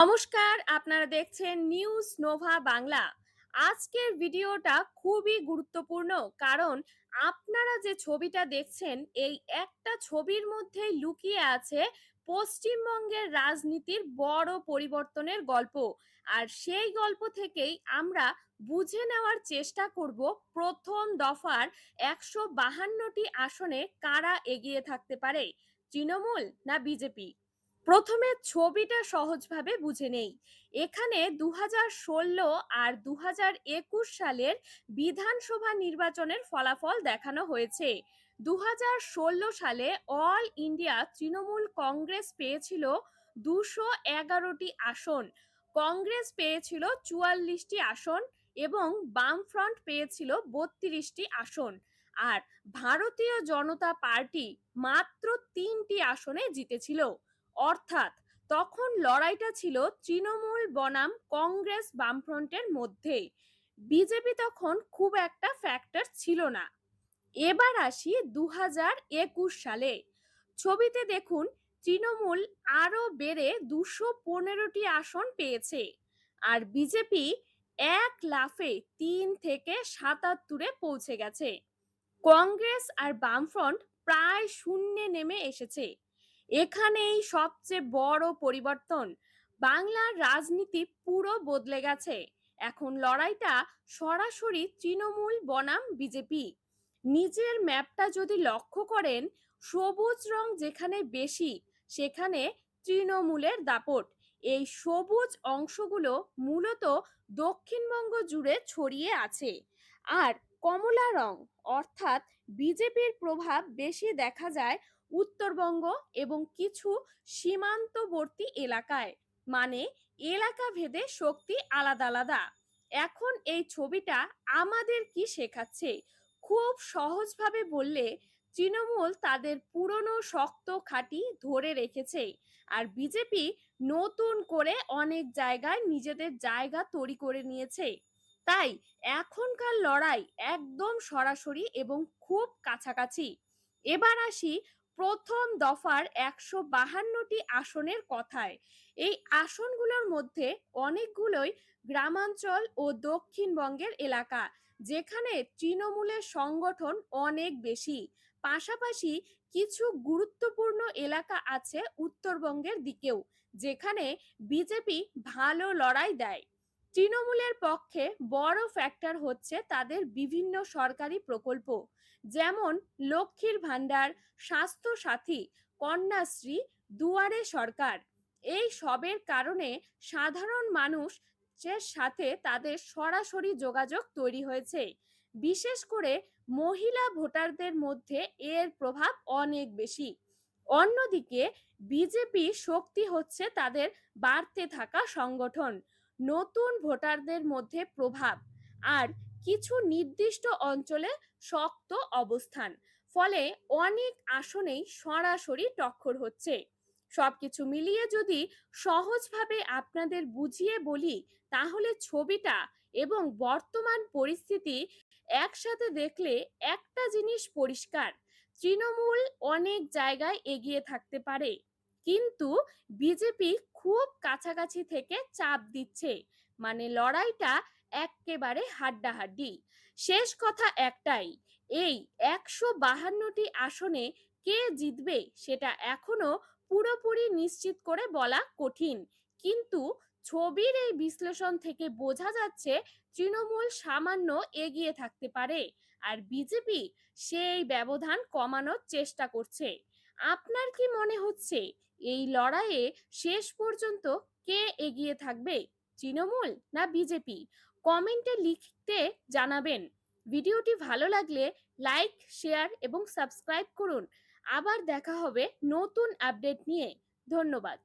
নমস্কার, আপনারা দেখছেন নিউজ নোভা বাংলা। আজকের ভিডিওটা খুবই গুরুত্বপূর্ণ, কারণ আপনারা যে ছবিটা দেখছেন এই একটা ছবির মধ্যেই লুকিয়ে আছে পশ্চিমবঙ্গের রাজনীতির বড় পরিবর্তনের গল্প। আর সেই গল্প থেকেই আমরা বুঝে নেওয়ার চেষ্টা করব প্রথম দফার ১৫২টি আসনে কারা এগিয়ে থাকতে পারে, তৃণমূল না বিজেপি। প্রথমে ছবিটা সহজভাবে বুঝে নেই। এখানে ২০১৬ আর ২০২১ সালের বিধানসভা নির্বাচনের ফলাফল দেখানো হয়েছে। ২০১৬ সালে অল ইন্ডিয়া তৃণমূল কংগ্রেস পেয়েছিল ২১১টি আসন, কংগ্রেস পেয়েছিল ৪৪টি আসন এবং বামফ্রন্ট পেয়েছিল ৩২টি আসন। আর ভারতীয় জনতা পার্টি মাত্র ৩টি আসনে জিতেছিল। অর্থাৎ তখন লড়াইটা ছিল তৃণমূল বনাম কংগ্রেস বামফ্রন্টের মধ্যে। বিজেপি তখন খুব একটা ফ্যাক্টর ছিল না। এবার আসি ২০২১ সালে। ছবিতে দেখুন, তৃণমূল আরো বেড়ে ২১৫টি আসন পেয়েছে, আর বিজেপি এক লাফে ৩ থেকে ৭৭-এ পৌঁছে গেছে। কংগ্রেস আর বামফ্রন্ট প্রায় শূন্যে নেমে এসেছে। এখানেই সবচেয়ে বড় পরিবর্তন। বাংলার রাজনীতি পুরো বদলে গেছে। এখন লড়াইটা সরাসরি তৃণমূল বনাম বিজেপি। নিজের ম্যাপটা যদি লক্ষ্য করেন, সবুজ রং যেখানে বেশি সেখানে তৃণমূলের দাপট। এই সবুজ অংশগুলো মূলত দক্ষিণবঙ্গ জুড়ে ছড়িয়ে আছে। আর কমলা রং অর্থাৎ বিজেপির প্রভাব বেশি দেখা যায় উত্তরবঙ্গ এবং কিছু সীমান্তবর্তী এলাকায়। মানে এলাকা ভেদে শক্তি আলাদা আলাদা। এখন এই ছবিটা আমাদের কি শেখাচ্ছে? খুব সহজভাবে বললে, তৃণমূল তাদের পুরনো শক্ত ঘাঁটি ধরে রেখেছে, আর বিজেপি নতুন করে অনেক জায়গায় নিজেদের জায়গা তৈরি করে নিয়েছে। তাই এখনকার লড়াই একদম সরাসরি এবং খুব কাছাকাছি। এবার আসি প্রথম দফার ১৫২টি আসনের কথায়। এই আসনগুলোর মধ্যে অনেকগুলোই গ্রামাঞ্চল ও দক্ষিণবঙ্গের এলাকা, যেখানে তৃণমূলের সংগঠন অনেক বেশি। পাশাপাশি কিছু গুরুত্বপূর্ণ এলাকা আছে উত্তরবঙ্গের দিকেও, যেখানে বিজেপি ভালো লড়াই দেয়। তৃণমূলের পক্ষে বড় ফ্যাক্টর হচ্ছে তাদের বিভিন্ন সরকারি প্রকল্প, যেমন লক্ষ্মীর ভাণ্ডার, স্বাস্থ্য সাথী, কন্যাশ্রী, দুয়ারে সরকার। এই সবের কারণে সাধারণ মানুষের সাথে তাদের সরাসরি যোগাযোগ তৈরি হয়েছে। বিশেষ করে মহিলা ভোটারদের মধ্যে এর প্রভাব অনেক বেশি। অন্যদিকে বিজেপি শক্তি হচ্ছে তাদের বাড়তে থাকা সংগঠন, নতুন ভোটারদের মধ্যে প্রভাব, আর কিছু নির্দিষ্ট অঞ্চলে শক্ত অবস্থান। ফলে অনেক আসনেই সরাসরি টক্কর হচ্ছে। সবকিছু মিলিয়ে যদি সহজভাবে আপনাদের বুঝিয়ে বলি, তাহলে ছবিটা এবং বর্তমান পরিস্থিতি একসাথে দেখলে একটা জিনিস পরিষ্কার: তৃণমূল অনেক জায়গায় এগিয়ে থাকতে পারে, কিন্তু বিজেপি খুব কাছাকাছি থেকে চাপ দিচ্ছে। মানে লড়াইটা একেবারে হাড্ডাহাড্ডি। শেষ কথা একটাই, এই ১৫২টি আসনে কে জিতবে সেটা এখনো পুরোপুরি নিশ্চিত করে বলা কঠিন, কিন্তু ছবির এই বিশ্লেষণ থেকে বোঝা যাচ্ছে তৃণমূল সামান্য এগিয়ে থাকতে পারে, আর বিজেপি সেই ব্যবধান কমানোর চেষ্টা করছে। আপনার কি মনে হচ্ছে এই লড়াইয়ে শেষ পর্যন্ত কে এগিয়ে থাকবে, তৃণমূল না বিজেপি? কমেন্টে লিখতে জানাবেন। ভিডিওটি ভালো লাগলে লাইক, শেয়ার এবং সাবস্ক্রাইব করুন। আবার দেখা হবে নতুন আপডেট নিয়ে। ধন্যবাদ।